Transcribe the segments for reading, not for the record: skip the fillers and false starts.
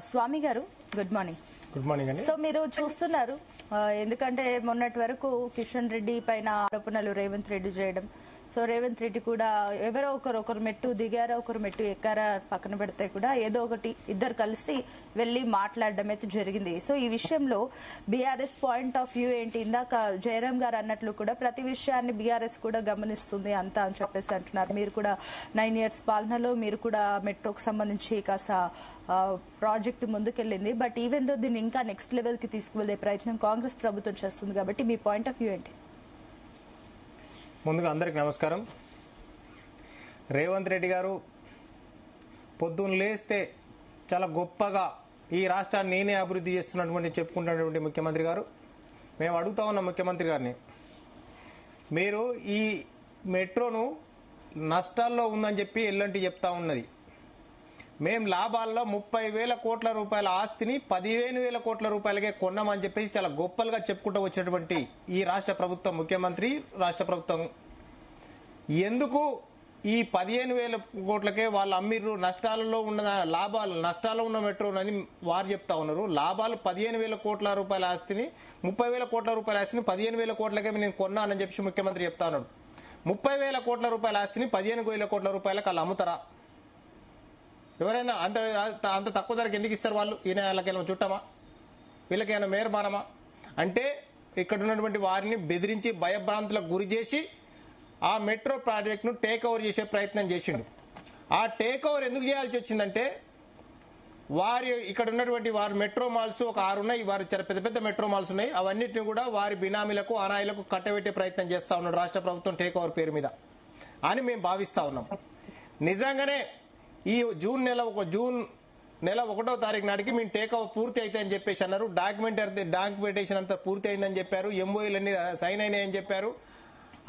స్వామి గారు good morning. Good morning అండి. So మీరు చూస్తున్నారు, ఎందుకంటే మొన్నటి వరకు కిషన్ రెడ్డి పైన ఆరోపణలు రేవంత్ రెడ్డి చేయడం, సో రేవంత్ రెడ్డి కూడా ఎవరో ఒకరు మెట్టు దిగారా, ఒకరు మెట్టు ఎక్కారా పక్కన పెడితే కూడా ఏదో ఒకటి ఇద్దరు కలిసి వెళ్ళి మాట్లాడడం అయితే జరిగింది. సో ఈ విషయంలో బీఆర్ఎస్ పాయింట్ ఆఫ్ వ్యూ ఏంటి? ఇందాక జయరాం గారు అన్నట్లు కూడా ప్రతి విషయాన్ని బీఆర్ఎస్ కూడా గమనిస్తుంది అంతా అని చెప్పేసి అంటున్నారు. మీరు కూడా 9 years పాలనలో మీరు కూడా మెట్రోకి సంబంధించి కాస్త ప్రాజెక్టు ముందుకెళ్ళింది. బట్ ఈవెన్ దో దీన్ని ఇంకా నెక్స్ట్ లెవెల్ కి తీసుకువెళ్లే ప్రయత్నం కాంగ్రెస్ ప్రభుత్వం చేస్తుంది కాబట్టి మీ పాయింట్ ఆఫ్ వ్యూ ఏంటి? ముందుగా అందరికి నమస్కారం. రేవంత్ రెడ్డి గారు పొద్దున్న లేస్తే చాలా గొప్పగా ఈ రాష్ట్రాన్ని నేనే అభివృద్ధి చేస్తున్నటువంటి చెప్పుకుంటున్నటువంటి ముఖ్యమంత్రి గారు, మేము అడుగుతా ఉన్నాం ముఖ్యమంత్రి గారిని, మీరు ఈ మెట్రోను నష్టాల్లో ఉందని చెప్పి ఎల్లంటి చెప్తా ఉన్నది. మేము లాభాల్లో 30,000 కోట్ల రూపాయల ఆస్తిని 15,000 కోట్ల రూపాయలకే కొన్నామని చెప్పేసి చాలా గొప్పలుగా చెప్పుకుంటూ వచ్చినటువంటి ఈ రాష్ట్ర ప్రభుత్వం, ముఖ్యమంత్రి రాష్ట్ర ప్రభుత్వం ఎందుకు ఈ 15,000 కోట్లకే వాళ్ళు అమ్మిర్రు, నష్టాలలో ఉన్న నష్టాల్లో ఉన్న మెట్రోనని వారు చెప్తా ఉన్నారు. లాభాలు 15,000 కోట్ల రూపాయల ఆస్తిని 30,000 కోట్ల రూపాయల ఆస్తిని 15,000 కోట్లకే నేను కొన్నానని చెప్పి ముఖ్యమంత్రి చెప్తా ఉన్నాడు. 30,000 కోట్ల రూపాయల ఆస్తిని 15,000 కోట్ల రూపాయలకు వాళ్ళు అమ్ముతారా? ఎవరైనా అంత అంత తక్కువ ధరకు ఎందుకు ఇస్తారు వాళ్ళు? ఈయన వాళ్ళకేమో చుట్టమా, వీళ్ళకేమైనా మేరమానమా? అంటే ఇక్కడ ఉన్నటువంటి వారిని బెదిరించి భయభ్రాంతులకు గురి చేసి ఆ మెట్రో ప్రాజెక్టును టేక్ ఓవర్ చేసే ప్రయత్నం చేసిండు. ఆ టేక్ ఓవర్ ఎందుకు చేయాల్సి వచ్చిందంటే వారి ఇక్కడ ఉన్నటువంటి వారి మెట్రో మాల్స్ ఒక 6 ఉన్నాయి, వారి చాలా పెద్ద పెద్ద మెట్రో మాల్స్ ఉన్నాయి. అవన్నిటిని కూడా వారి బినామీలకు అనాయిలకు కట్టబెట్టే ప్రయత్నం చేస్తూ ఉన్నాడు రాష్ట్ర ప్రభుత్వం టేక్ ఓవర్ పేరు మీద అని మేము భావిస్తూ ఉన్నాం. నిజంగానే ఈ జూన్ నెల 1వ తారీఖు నాటికి మేము టేక్ ఓవర్ పూర్తి అయితే అని చెప్పేసి అన్నారు. డాక్యుమెంటేషన్ అంతా పూర్తి అయిందని చెప్పారు. ఎంఓఏలు అన్ని సైన్ అయినాయని చెప్పారు.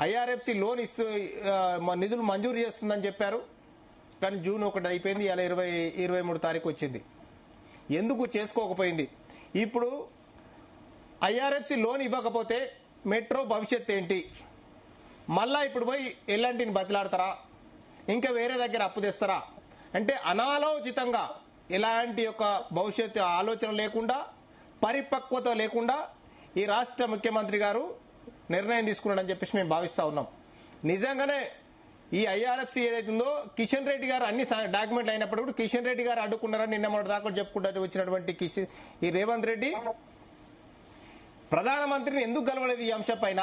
ఐఆర్ఎఫ్సి లోన్ నిధులు మంజూరు చేస్తుందని చెప్పారు. కానీ జూన్ 1 అయిపోయింది, ఇలా 23 తారీఖు వచ్చింది. ఎందుకు చేసుకోకపోయింది? ఇప్పుడు ఐఆర్ఎఫ్సి లోన్ ఇవ్వకపోతే మెట్రో భవిష్యత్ ఏంటి? మళ్ళా ఇప్పుడు పోయి ఎల్లంటిని బతిలాడతారా? ఇంకా వేరే దగ్గర అప్పు తెస్తారా? అంటే అనాలోచితంగా ఎలాంటి యొక్క భవిష్యత్తు ఆలోచన లేకుండా, పరిపక్వత లేకుండా ఈ రాష్ట్ర ముఖ్యమంత్రి గారు నిర్ణయం తీసుకున్నాడని చెప్పేసి మేము భావిస్తూ ఉన్నాం. నిజంగానే ఈ ఐఆర్ఎఫ్సి ఏదైతుందో కిషన్ రెడ్డి గారు అన్ని డాక్యుమెంట్లు అయినప్పుడు కూడా కిషన్ రెడ్డి గారు అడ్డుకున్నారని నిన్న మొదటి దాకా చెప్పుకుంటూ వచ్చినటువంటి ఈ రేవంత్ రెడ్డి ప్రధానమంత్రిని ఎందుకు గెలవలేదు ఈ అంశం పైన?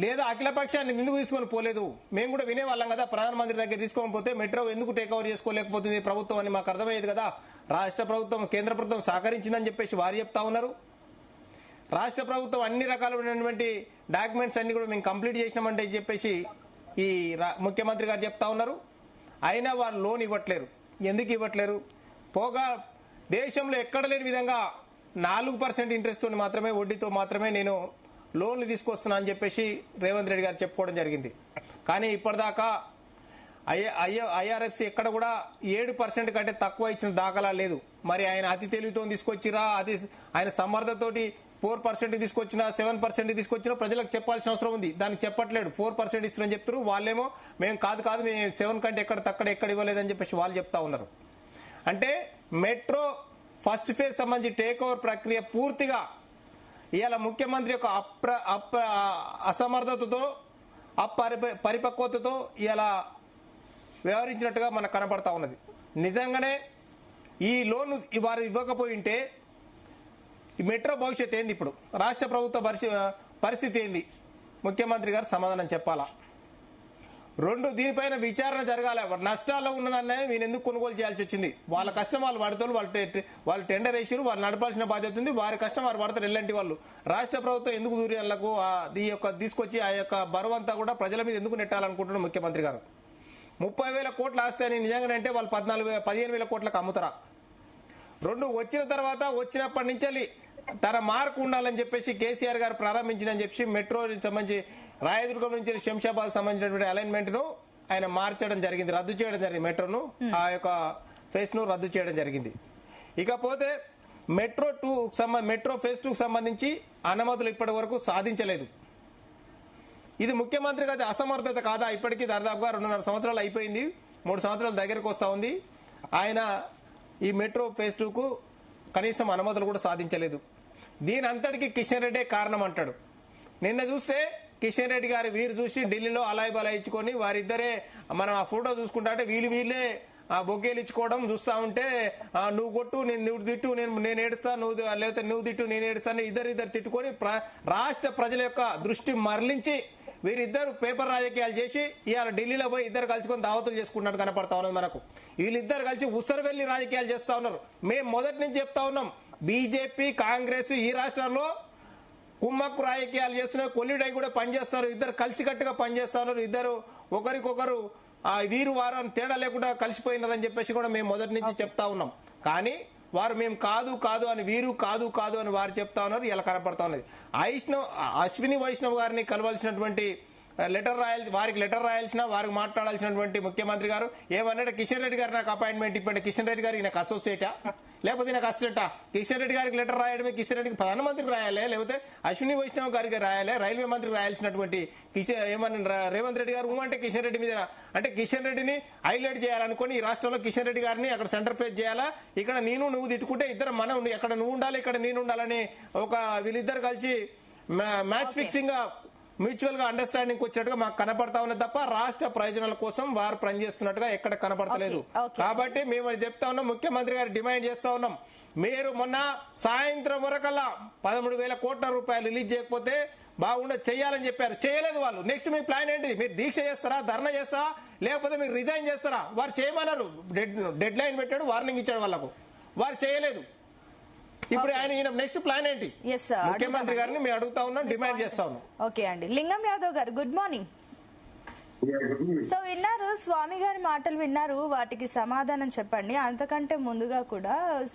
లేదా అఖిలపక్షాన్ని ఎందుకు తీసుకొని పోలేదు? మేము కూడా వినేవాళ్ళం కదా, ప్రధానమంత్రి దగ్గర తీసుకొని పోతే మెట్రో ఎందుకు టేక్ ఓవర్ చేసుకోలేకపోతుంది ప్రభుత్వం అని మాకు అర్థమయ్యేది కదా. రాష్ట్ర ప్రభుత్వం, కేంద్ర ప్రభుత్వం సహకరించిందని చెప్పేసి వారు చెప్తా ఉన్నారు. రాష్ట్ర ప్రభుత్వం అన్ని రకాలైనటువంటి డాక్యుమెంట్స్ అన్ని కూడా మేము కంప్లీట్ చేసినామంటే చెప్పేసి ఈ ముఖ్యమంత్రి గారు చెప్తా ఉన్నారు. అయినా వారు లోన్ ఇవ్వట్లేరు. ఎందుకు ఇవ్వట్లేరు? పోగా దేశంలో ఎక్కడ లేని విధంగా 4% ఇంట్రెస్ట్ మాత్రమే, వడ్డీతో మాత్రమే నేను లోన్లు తీసుకొస్తున్నా అని చెప్పేసి రేవంత్ రెడ్డి గారు చెప్పుకోవడం జరిగింది. కానీ ఇప్పటిదాకా ఐఆర్ఎఫ్సి ఎక్కడ కూడా 7% కంటే తక్కువ ఇచ్చిన దాఖలా లేదు. మరి ఆయన అతి తెలివితో తీసుకొచ్చిరా, ఆయన సమర్థతోటి 4% తీసుకొచ్చినా 7% తీసుకొచ్చినా ప్రజలకు చెప్పాల్సిన అవసరం ఉంది. దానికి చెప్పట్లేడు. 4% ఇస్తున్నారని చెప్తారు. వాళ్ళేమో మేము కాదు మేము 7 కంటే ఎక్కడ ఇవ్వలేదని చెప్పేసి వాళ్ళు చెప్తా ఉన్నారు. అంటే మెట్రో ఫస్ట్ ఫేజ్ సంబంధించి టేక్ ఓవర్ ప్రక్రియ పూర్తిగా ఇవాళ ముఖ్యమంత్రి యొక్క అసమర్థతతో పరిపక్వతతో ఇలా వ్యవహరించినట్టుగా మనకు కనపడతా ఉన్నది. నిజంగానే ఈ లోన్ వారు ఇవ్వకపోయింటే ఈ మెట్రో భవిష్యత్ ఏంది? ఇప్పుడు రాష్ట్ర ప్రభుత్వ పరిస్థితి ఏంది? ముఖ్యమంత్రి గారు సమాధానం చెప్పాలా. 2 దీనిపైన విచారణ జరగాలి. నష్టాల్లో ఉన్నదాన్ని వీళ్ళు ఎందుకు కొనుగోలు చేయాల్సి వచ్చింది? వాళ్ళ కష్టం వాళ్ళు పడతారు, వాళ్ళు టెండర్ వేసారు, వాళ్ళు నడపాల్సిన బాధ్యత ఉంది. వారి కష్టం వారు పడతారు. ఎల్లంటి వాళ్ళు రాష్ట్ర ప్రభుత్వం ఎందుకు దూర్యాలకు ఈ యొక్క తీసుకొచ్చి ఆ యొక్క బరువంతా కూడా ప్రజల మీద ఎందుకు నెట్టాలనుకుంటున్నారు ముఖ్యమంత్రి గారు? 30,000 కోట్ల ఆస్తి అని నిజంగానే అంటే వాళ్ళు 15,000 కోట్లకు అమ్ముతారా? 2 వచ్చిన తర్వాత వచ్చినప్పటి నుంచి తన మార్కు ఉండాలని చెప్పేసి కేసీఆర్ గారు ప్రారంభించిందని చెప్పి మెట్రో సంబంధించి రాయదుర్గం నుంచి శంషాబాద్ సంబంధించినటువంటి అలైన్మెంట్ ను ఆయన మార్చడం జరిగింది, రద్దు చేయడం జరిగింది. మెట్రోను ఆ యొక్క ఫేజ్ ను రద్దు చేయడం జరిగింది. ఇకపోతే మెట్రో ఫేజ్ 2 సంబంధించి అనుమతులు ఇప్పటి వరకు సాధించలేదు. ఇది ముఖ్యమంత్రి గారి అసమర్థత కాదా? ఇప్పటికీ దాదాపుగా 2.5 సంవత్సరాలు అయిపోయింది, 3 సంవత్సరాల దగ్గరకు వస్తూ ఉంది. ఆయన ఈ మెట్రో ఫేజ్ 2కు కనీసం అనుమతులు కూడా సాధించలేదు. దీని అంతటికి కిషన్ రెడ్డే కారణం అంటాడు. నిన్న చూస్తే కిషన్ రెడ్డి గారి వీరు చూసి ఢిల్లీలో అలాయ్ బలాయ్ ఇచ్చుకొని వారిద్దరే మనం ఆ ఫోటో చూసుకుంటా అంటే వీళ్ళే ఆ బొకేలు ఇచ్చుకోవడం చూస్తూ ఉంటే నువ్వు కొట్టు నువ్వు తిట్టు నేను ఏడుస్తా లేకపోతే నువ్వు తిట్టు నేను ఏడుస్తాను ఇద్దరు తిట్టుకొని రాష్ట్ర ప్రజల యొక్క దృష్టి మరలించి వీరిద్దరు పేపర్ రాజకీయాలు చేసి ఇవాళ ఢిల్లీలో పోయి ఇద్దరు కలుసుకొని దావతులు చేసుకున్నట్టు కనపడతా ఉన్నది మనకు. వీళ్ళిద్దరు కలిసి ఉసరవెల్లి రాజకీయాలు చేస్తూ ఉన్నారు. మేము మొదటి నుంచి చెప్తా ఉన్నాం, బీజేపీ కాంగ్రెస్ ఈ రాష్ట్రాల్లో కుమ్మక్కు రాజకీయాలు చేస్తున్నారు, కొల్లిడై కూడా పనిచేస్తారు, ఇద్దరు కలిసికట్టుగా పనిచేస్తున్నారు, ఇద్దరు ఒకరికొకరు వీరు వారు తేడా లేకుండా కలిసిపోయినారని చెప్పేసి కూడా మేము మొదటి నుంచి చెప్తా ఉన్నాం. కానీ వారు మేము కాదు అని వీరు కాదు అని వారు చెప్తా ఉన్నారు. ఇలా కనపడతా ఉన్నది. అశ్విని వైష్ణవ్ గారిని కలవాల్సినటువంటి వారికి లెటర్ రాయాల్సిన వారికి మాట్లాడాల్సినటువంటి ముఖ్యమంత్రి గారు ఏమన్నాడు, కిషన్ రెడ్డి గారు నాకు అపాయింట్మెంట్ ఇవ్వండి. కిషన్ రెడ్డి గారికి నాకు అసోసియేటా లేకపోతే నాకు అసిస్టెంటా? కిషన్ రెడ్డి గారికి లెటర్ రాయడమే కిషన్ రెడ్డికి ప్రధానమంత్రికి రాయాలి, లేకపోతే అశ్విని వైష్ణవ్ గారికి రాయాలి, రైల్వే మంత్రికి రాయాల్సినటువంటి ఏమన్నా రేవంత్ రెడ్డి గారు అంటే కిషన్ రెడ్డి మీద అంటే కిషన్ రెడ్డిని హైలైట్ చేయాలనుకుని ఈ రాష్ట్రంలో కిషన్ రెడ్డి గారిని అక్కడ సెంటర్ ఫేస్ చేయాలా, ఇక్కడ నువ్వు తిట్టుకుంటే ఇద్దరు మనం ఎక్కడ నువ్వు ఉండాలి ఇక్కడ నేను ఉండాలని వీళ్ళిద్దరు కలిసి మ్యాచ్ ఫిక్సింగ్ గా మ్యూచువల్ గా అండర్స్టాండింగ్ వచ్చేట్టుగా మాకు కనపడతా ఉన్నది తప్ప రాష్ట్ర ప్రయోజనాల కోసం వారు పనిచేస్తున్నట్టుగా ఎక్కడ కనపడతలేదు. కాబట్టి మేము చెప్తా ఉన్నాం, ముఖ్యమంత్రి గారు డిమాండ్ చేస్తా ఉన్నాం, మీరు మొన్న సాయంత్రం వరకల్లా 13,000 కోట్ల రూపాయలు రిలీజ్ చేయకపోతే బాగుండదు చేయాలని చెప్పారు, చేయలేదు వాళ్ళు. నెక్స్ట్ మీ ప్లాన్ ఏంటి? మీరు దీక్ష చేస్తారా, ధర్నా చేస్తారా, లేకపోతే మీరు రిజైన్ చేస్తారా? వారు చేయమన్నారు, డెడ్ లైన్ పెట్టాడు, వార్నింగ్ ఇచ్చాడు వాళ్ళకు, వారు చేయలేదు. ఇప్పుడు ఆయన నెక్స్ట్ ప్లాన్ ఏంటి? ముఖ్యమంత్రి గారిని మేము అడుగుతా ఉన్నాం, డిమాండ్ చేస్తా ఉన్నాం. ఓకే అండి, లింగం యాదవ్ గారు గుడ్ మార్నింగ్. సో విన్నారు, స్వామి గారి మాటలు విన్నారు, వాటికి సమాధానం చెప్పండి. అంతకంటే ముందుగా కూడా సో